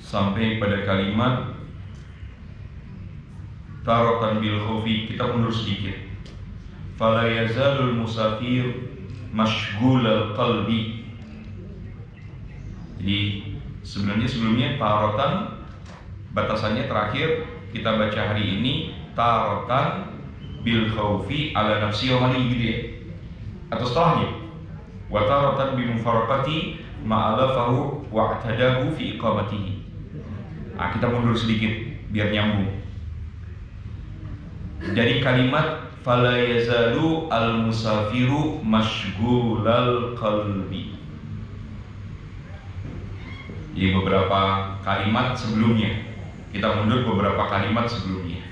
sampai pada kalimat taratan bil khawfi. Kita mundur sedikit. Fala yazalul musafir mashghulal qalbi. Jadi sebelumnya taratan, batasannya terakhir kita baca hari ini taratan bil khawfi ala nafsi wa mali, gitu ya, atau setelahnya wa taratan bi mufaraqati ma'alafahu wa atadahu fi iqamatihi. Nah, kita mundur sedikit biar nyambung. Dari kalimat fala yazalu al musafiru mashghulal qalbi, di beberapa kalimat sebelumnya. Kita mundur beberapa kalimat sebelumnya.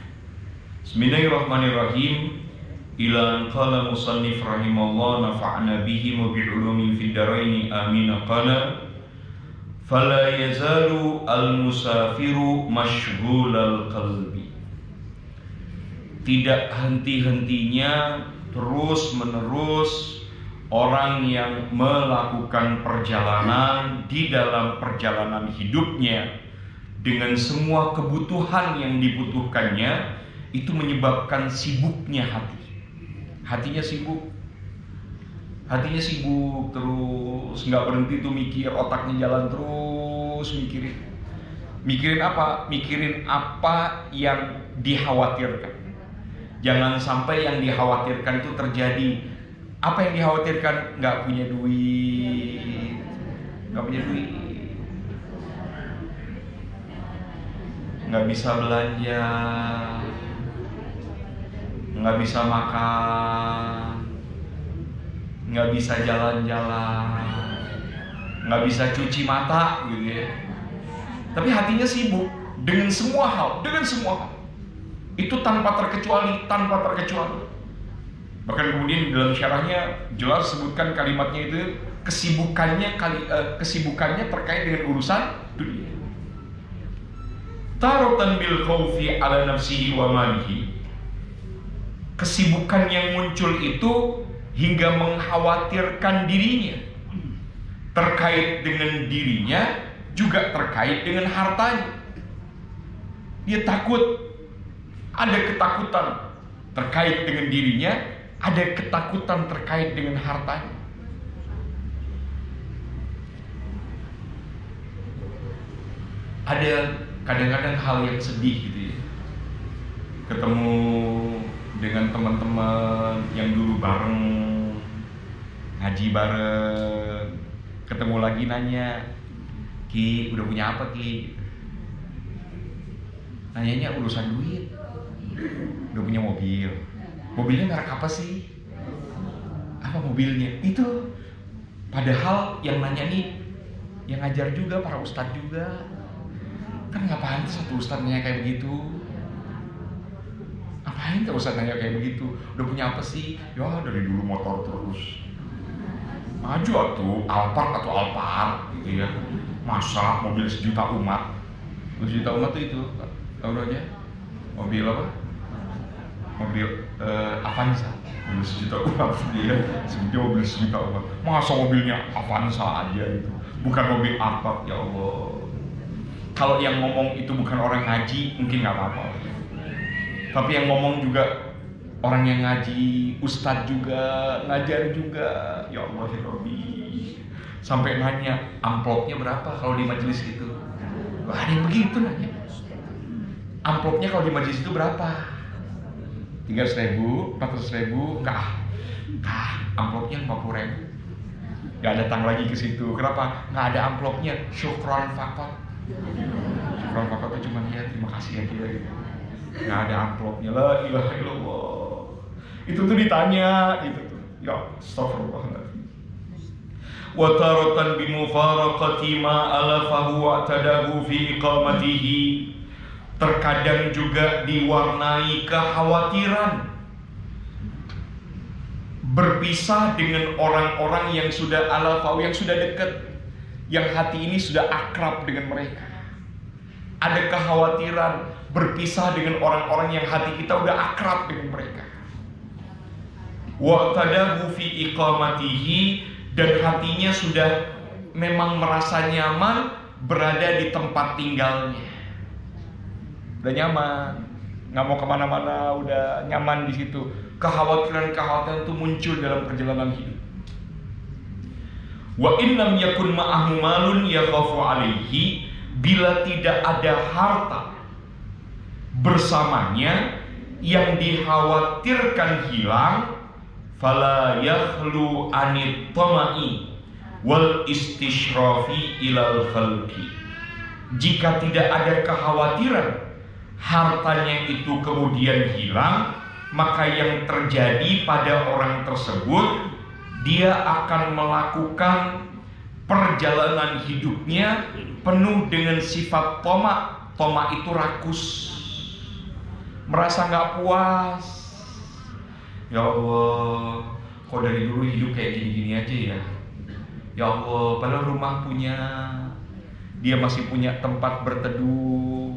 Bismillahirrahmanirrahim. Ila qala musannif rahimallahu nafa'na bihi wa bi ulumin fid dharain amin. Qala fala yazalu al musafiru mashghulal qalbi. Tidak henti-hentinya terus menerus orang yang melakukan perjalanan di dalam perjalanan hidupnya dengan semua kebutuhan yang dibutuhkannya, itu menyebabkan sibuknya hati. Hatinya sibuk terus, nggak berhenti tuh mikir, otaknya jalan terus mikirin apa? Mikirin apa yang dikhawatirkan. Jangan sampai yang dikhawatirkan itu terjadi. Apa yang dikhawatirkan? Nggak punya duit, nggak bisa belanja, nggak bisa makan, nggak bisa jalan-jalan, nggak bisa cuci mata, gitu ya. Tapi hatinya sibuk dengan semua hal. Itu tanpa terkecuali. Bahkan kemudian dalam syarahnya jelas sebutkan kalimatnya itu kesibukannya terkait dengan urusan dunia. Taratan bil khawfi ala nafsihi wa malihi. Kesibukan yang muncul itu hingga mengkhawatirkan dirinya, terkait dengan dirinya, juga terkait dengan hartanya. Dia takut, ada ketakutan terkait dengan dirinya, ada ketakutan terkait dengan hartanya. Ada kadang-kadang hal yang sedih gitu ya. Ketemu dengan teman-teman yang dulu bareng ngaji bareng, ketemu lagi nanya, "Ki, udah punya apa, Ki?" Nanyanya urusan duit. Udah punya mobil. Mobilnya merek apa sih? Apa mobilnya? Itu. Padahal yang nanya nih, yang ngajar juga, para ustadz juga. Kan ngapain satu ustadz nanya kayak begitu? Ngapain tuh ustadz nanya kayak begitu? Udah punya apa sih? Ya dari dulu motor terus. Maju atuh, Alphard atau Alphard gitu ya. Masa mobil 1 juta umat? 1 juta umat tuh itu, tahu aja. Mobil apa? Mobil Avanza. Mobil 1 juta umat dia. Sebenarnya mobil 1 juta umat. Masa mobilnya Avanza aja itu? Bukan mobil Alphard, ya Allah. Kalau yang ngomong itu bukan orang ngaji, mungkin nggak apa-apa. Tapi yang ngomong juga orang yang ngaji, ustadz juga, ngajar juga, ya Allah ya Rabbi. Sampai nanya, amplopnya berapa kalau di majelis itu? Wah, ada yang begitu nanya. Amplopnya kalau di majelis itu berapa? 300.000, 400.000, kah? Amplopnya 50.000. Gak datang lagi ke situ. Kenapa? Nggak ada amplopnya. Syukron fakot. Syukron fakotnya cuma ya terima kasih ya dia gitu. Nggak ada amplopnya. La ilaha illallah. Itu tuh ditanya gitu tuh. Ya astagfirullahaladzim. Wa taratan bi mufaraqati ma alafahu wa tadahu fi iqamatihi. Terkadang juga diwarnai kekhawatiran berpisah dengan orang-orang yang sudah alafahu, yang sudah dekat, yang hati ini sudah akrab dengan mereka. Ada kekhawatiran berpisah dengan orang-orang yang hati kita udah akrab dengan mereka. Wa tadahu fi iqamatihi, dan hatinya sudah memang merasa nyaman berada di tempat tinggalnya. Udah nyaman, nggak mau kemana-mana, udah nyaman di situ. Kekhawatiran-kekhawatiran itu muncul dalam perjalanan hidup. Wa in lam yakun ma'ahu malun yakhafu alaihi, bila tidak ada harta bersamanya yang dikhawatirkan hilang, fala yakhlu anit tama'i wal istishrafi ilal khalqi. Jika tidak ada kekhawatiran hartanya itu kemudian hilang, maka yang terjadi pada orang tersebut, dia akan melakukan perjalanan hidupnya penuh dengan sifat toma. Toma itu rakus, merasa nggak puas. Ya Allah, kok dari dulu hidup kayak gini-gini aja ya. Ya Allah, padahal rumah punya, dia masih punya tempat berteduh,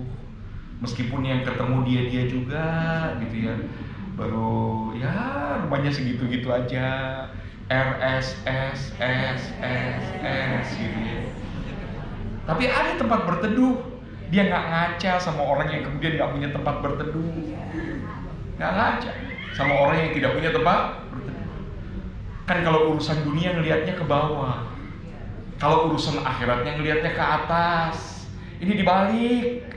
meskipun yang ketemu dia juga gitu ya. Baru ya rumahnya segitu-gitu aja, RSS gitu ya. Tapi ada tempat berteduh, dia nggak ngaca sama orang yang kemudian nggak punya tempat berteduh, nggak ngaca sama orang yang tidak punya tempat berteduh. Kan kalau urusan dunia ngelihatnya ke bawah, kalau urusan akhiratnya ngelihatnya ke atas. Ini dibalik,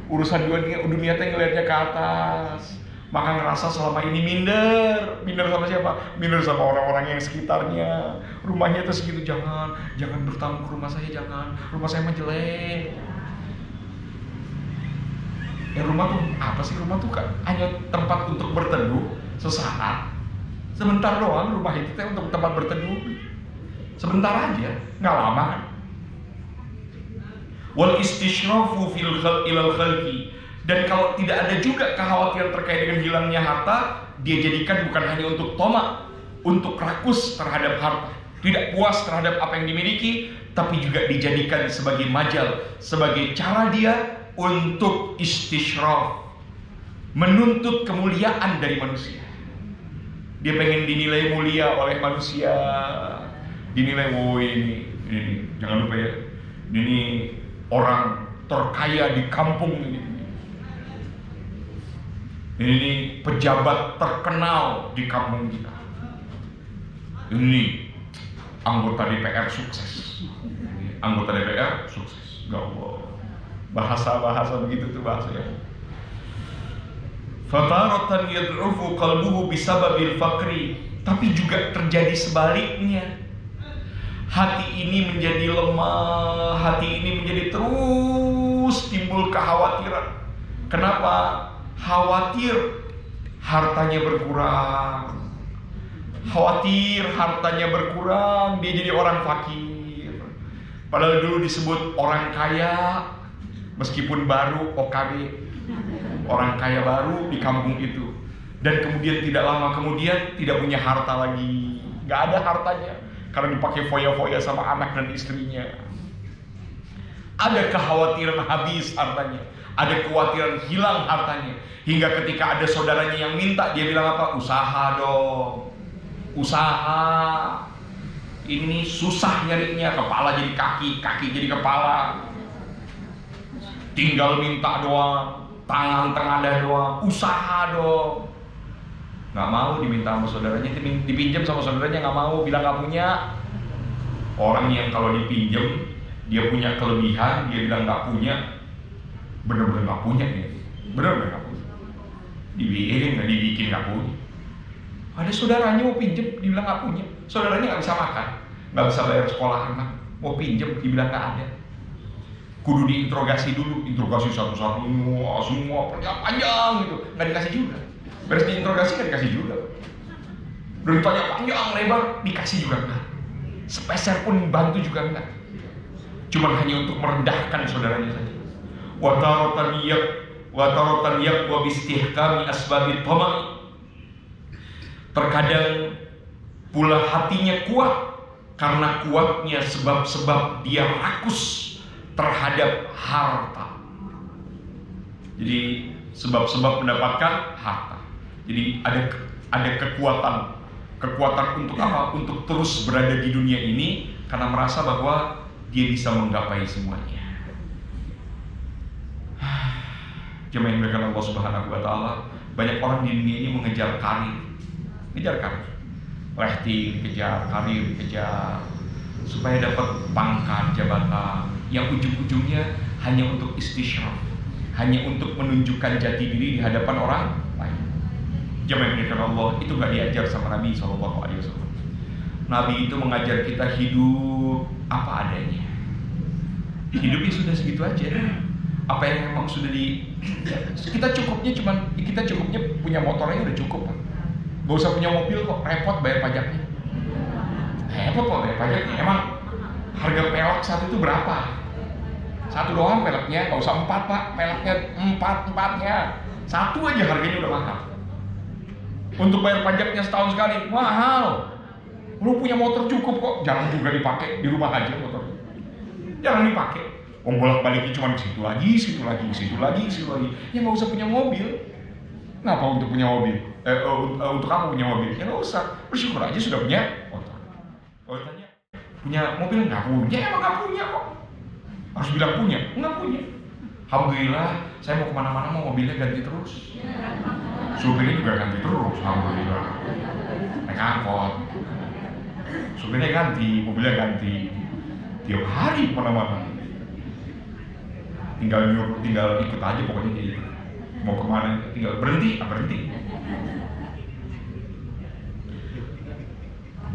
urusan dunia teh ngelihatnya ke atas, maka ngerasa selama ini minder sama siapa? Minder sama orang-orang yang sekitarnya. Rumahnya tuh segitu, jangan bertamu ke rumah saya, jangan, rumah saya mah jelek. Ya rumah tuh apa sih? Rumah tuh kan hanya tempat untuk berteduh sesaat, sebentar doang. Rumah itu teh untuk tempat berteduh sebentar aja, nggak lama kan. Wal istishrafu ilal khalqi. Dan kalau tidak ada juga kekhawatiran terkait dengan hilangnya harta, dia jadikan bukan hanya untuk toma, untuk rakus terhadap harta, tidak puas terhadap apa yang dimiliki, tapi juga dijadikan sebagai majal, sebagai cara dia untuk istishraf, menuntut kemuliaan dari manusia. Dia pengen dinilai mulia oleh manusia, dinilai, oh ini jangan lupa ya, ini orang terkaya di kampung ini pejabat terkenal di kampung kita, ini anggota DPR sukses, anggota DPR sukses. Gak Allah, bahasa begitu tuh bahasanya. Fataratan yad'ufu qalbuhu bisababil faqri. Tapi juga terjadi sebaliknya, hati ini menjadi lemah, hati ini menjadi terus timbul kekhawatiran. Kenapa? Khawatir hartanya berkurang, khawatir hartanya berkurang, dia jadi orang fakir. Padahal dulu disebut orang kaya, meskipun baru OKB, orang kaya baru di kampung itu. Dan kemudian tidak lama kemudian tidak punya harta lagi, nggak ada hartanya karena dipakai foya-foya sama anak dan istrinya. Ada kekhawatiran habis hartanya, ada kekhawatiran hilang hartanya, hingga ketika ada saudaranya yang minta, dia bilang apa? Usaha dong, usaha. Ini susah nyarinya, kepala jadi kaki, kaki jadi kepala. Tinggal minta doang, tangan tengadah doang, usaha dong. Nggak mau diminta sama saudaranya, dipinjam sama saudaranya nggak mau, bilang nggak punya. Orang yang kalau dipinjam dia punya kelebihan, dia bilang nggak punya, bener-bener nggak punya nih, bener-bener nggak punya. Dibikin nggak punya. Ada saudaranya mau pinjam, dibilang nggak punya. Saudaranya nggak bisa makan, nggak bisa bayar sekolah anak, mau pinjam, dibilang nggak ada. Kudu diinterogasi dulu, interogasi satu-satu, semua panjang gitu, nggak dikasih juga. Beres diinterogasi nggak dikasih juga. Udah ditanya panjang lebar, dikasih juga enggak. Sepeser pun bantu juga enggak. Cuman hanya untuk merendahkan saudaranya saja. Wa taratan yak wa bistihkami asbabit tama'i. Terkadang pula hatinya kuat karena kuatnya sebab-sebab dia rakus terhadap harta. Jadi sebab-sebab mendapatkan harta. Jadi ada kekuatan untuk apa? Untuk terus berada di dunia ini karena merasa bahwa dia bisa menggapai semuanya. Jemaah yang dimuliakan Allah Subhanahu wa taala, banyak orang di dunia ini mengejar karir. Lehting, kejar karir, kejar supaya dapat pangkat, jabatan yang ujung-ujungnya hanya untuk istisyraf, hanya untuk menunjukkan jati diri di hadapan orang lain. Jemaah yang dimuliakan Allah, itu gak diajar sama Nabi SAW. Nabi itu mengajar kita hidup apa adanya. Hidupnya sudah segitu aja. Apa yang memang sudah kita cukupnya punya motornya udah cukup, Pak. Gak usah punya mobil kok, repot bayar pajaknya. Repot kok bayar pajaknya. Emang harga pelek satu itu berapa? Satu doang peleknya, gak usah 4 Pak. Peleknya 4-4-nya. Satu aja harganya udah mahal. Untuk bayar pajaknya setahun sekali, mahal. Lu punya motor cukup kok, jarang juga dipakai, di rumah aja motor. Jarang dipakai. Bolak-baliknya cuma situ lagi. Ya nggak usah punya mobil. Kenapa untuk punya mobil? Untuk apa punya mobil? Ya nggak usah. Bersyukur aja sudah punya motor. Kalau tanya punya mobil nggak punya, emang nggak punya kok. Harus bilang punya, nggak punya. Alhamdulillah, saya mau kemana-mana mau mobilnya ganti terus. Supirnya juga ganti terus, alhamdulillah. Naik angkot. Supirnya ganti, mobilnya ganti. Tiap hari kemana-mana. Tinggal ikut aja pokoknya dia. Mau kemana tinggal berhenti.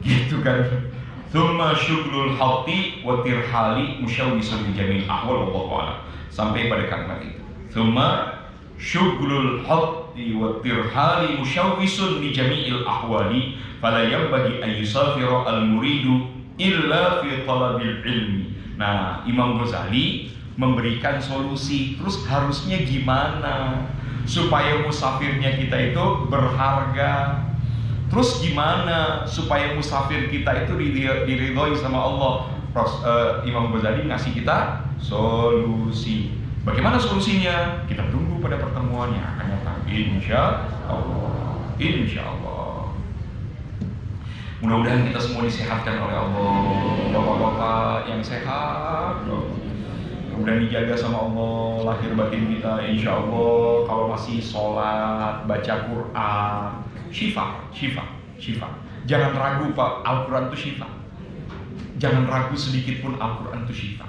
Gitu kan. Tsumma syughlul hati wa tirhali musyawwisun bi jamil ahwal wallahu a'lam. Sampai pada kalimat itu. Tsumma syughlul hati wa tirhali musyawwisun bi jami'il ahwali fala yanbaghi an yusafira al-muridu illa fi talabil ilmi. Nah, Imam Ghazali memberikan solusi. Terus harusnya gimana supaya musafirnya kita itu berharga? Terus gimana supaya musafir kita itu diridhoi sama Allah? Imam Ghazali ngasih kita solusi. Bagaimana solusinya? Kita tunggu pada pertemuan yang akan datang, insya Allah. Mudah-mudahan kita semua disehatkan oleh Allah. Bapak-bapak yang sehat, mudah dijaga sama Allah lahir batin kita, insya Allah. Kalau masih sholat, baca Quran, syifa. Jangan ragu Pak, Al-Quran itu syifa. Jangan ragu sedikit pun, Al-Quran itu syifa.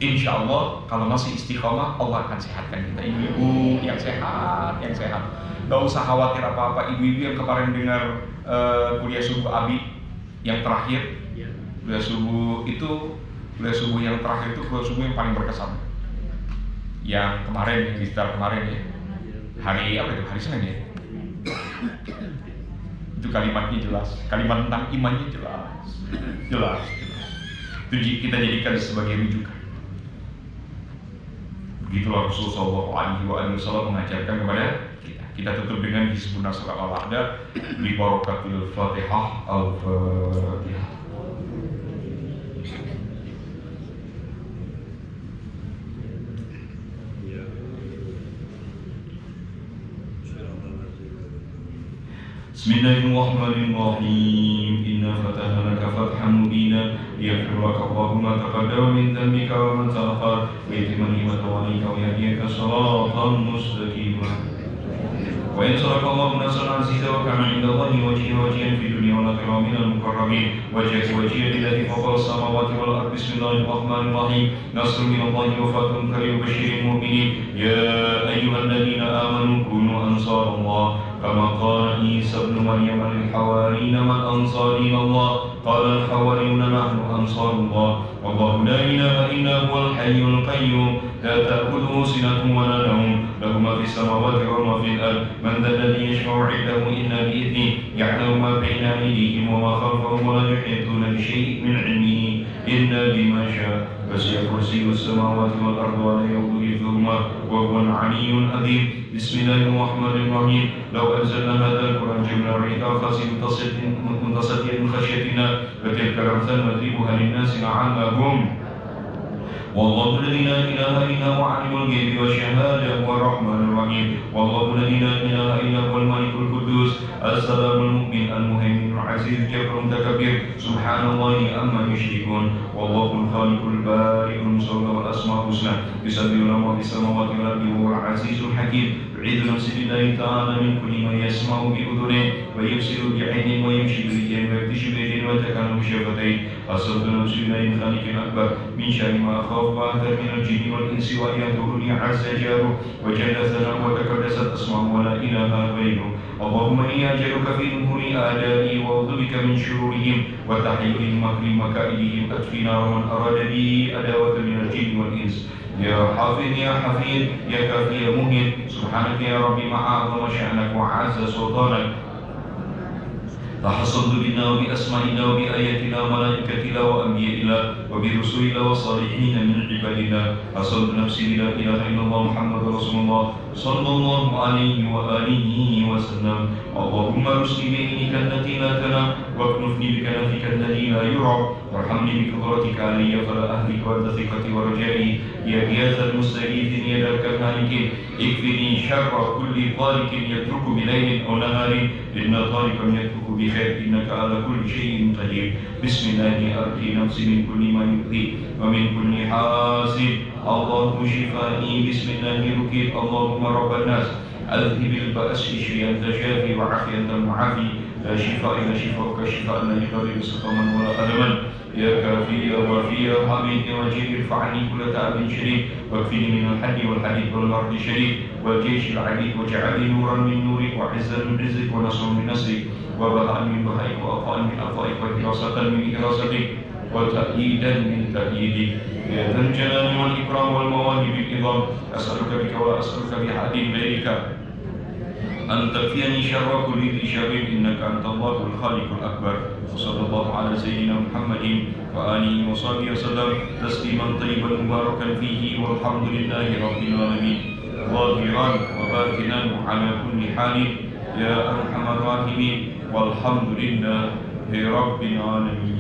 Insya Allah kalau masih istiqomah, Allah akan sehatkan kita. Ibu-ibu yang sehat. Gak usah khawatir apa-apa. Ibu-ibu yang kemarin dengar kuliah subuh Abi yang terakhir, kuliah subuh yang terakhir itu kuliah subuh yang paling berkesan. Yang kemarin, yang sekitar kemarin ya. Hari apa itu? Hari Senin ya. Itu kalimatnya jelas. Kalimat tentang imannya jelas. Itu kita jadikan sebagai rujukan. Begitulah Rasulullah SAW mengajarkan kepada kita. Kita tutup dengan Hizbun Nasr al-A'da li barakatil Fatihah al-Fatihah. Bismillahirrahmanirrahim. Inna fatahna laka fathan mubina liyaghfir laka Allahu ma taqaddama min dhanbika wa ma ta'akhkhara wa yutimma ni'matahu 'alayka wa yahdiyaka siratan mustaqima. Wa in saraka Allahu nasran 'aziza wa kana 'inda Allahi wajhan fi dunya wal akhirah minal muqarrabin wajhan lillahi fawqa as-samawati wal ardi. Bismillahirrahmanirrahim. Nasrun minallahi wa fathun qaribun basyiril mu'minin. Ya ayyuhalladzina amanu kunu ansarallah كما قال عيسى ابن مريم للحواريين من أنصاري إلى الله قال الحواريون نحن أنصار الله والله لا إله إلا هو الحي القيوم لا تأخذه سنة ولا نوم له ما في السماوات وما في الأرض من ذا الذي يشفع عنده إلا بإذنه يعلم ما بين أيديهم وما خلفهم ولا يحيطون بشيء من علمه إلا بما شاء وسع كرسيه السماوات والأرض ولا يؤوده حفظهما وهو العلي العظيم. بسم الله الرحمن الرحيم. لو أنزلنا هذا القرآن جملة ريتا خاصة منتصديا من خشيتنا فتلك الأمثال نضربها للناس لعلهم والله الذي لا إله إلا هو عالم الغيب والشهادة هو الرحمن الرحيم. والله الذي لا إله إلا هو الملك القدوس السلام المؤمن المهيمن العزيز الجبار المتكبر سبحان الله عما يشركون. والله الخالق البارئ المصور والأسماء الحسنى يسبح له ما في السماوات والأرض وهو العزيز الحكيم. يعيذ نفسه بالله تعالى من كل ما يسمع بأذنه ويبصر بعينه ويمشي برجلين ويبتش بيدين ويتكلم بشفتين. أصبت نفسي بالله من خالق أكبر من شر ما أخاف وأحذر من الجن والإنس وأن يضرني عز جاره وجل ثناؤه وتقدست أسماؤه ولا إله غيره. اللهم إني أجلك في نور أعدائي وأعوذ بك من شرورهم وتحييهم مكر مكائدهم. أكفنا ومن أراد بي أداوة من الجن والإنس. يا حافظ يا حفيظ يا كافي يا مهين سبحانك يا ربي ما أعظم شأنك وأعز سلطانك. تحصنت بنا وبأسمائنا وبآياتنا وملائكتنا وأنبيائنا وبرسلنا وصالحين من عبادنا. أصلت نفسي لا إله إلا الله محمد رسول الله صلى الله عليه وآله وسلم. اللهم ارزقني بيمينك التي لا تنام واكنفني بكنفك الذي لا يرى وارحمني بقدرتك علي فلا أهلك وأنت ثقتي ورجائي يا غياث المستغيثين يا ذاك الهالكين. اكفني شر كل طارق يترك بليل أو نهار إن طارقا يترك بخير إنك على كل شيء قدير. بسم الله أرقي نفسي من كل ما يؤذي ومن كل حاسد. اللهم شفائي بسم الله رقيك. اللهم رب الناس أذهب البأس اشفي أنت شافي وعافي أنت المعافي. لا شفاء إلا شفاءك شفاء لا يغادر سقما ولا ألما. يا كافي يا وافي يا حميد يا وجيد ارفع عني كل تعب شديد واكفني من الحد والحديد والأرض شديد والجيش العديد واجعلني نورا من نورك وعزا من عزك ونصرا من نصرك وبهاء من بهائك وأطاء من أطائك وحراسة من حراستك وتأييدا من تأييدك. يا ذا الجلال والإكرام والمواهب العظام. أسألك بك ولا أسألك بأحد غيرك أن تكفيني شر كل ذي شر إنك أنت الله الخالق الأكبر. وصلى الله على سيدنا محمد وآله وصحبه وسلم تسليما طيبا مباركا فيه والحمد لله رب العالمين ظاهرا وباطنا على كل حال يا أرحم الراحمين والحمد لله رب العالمين.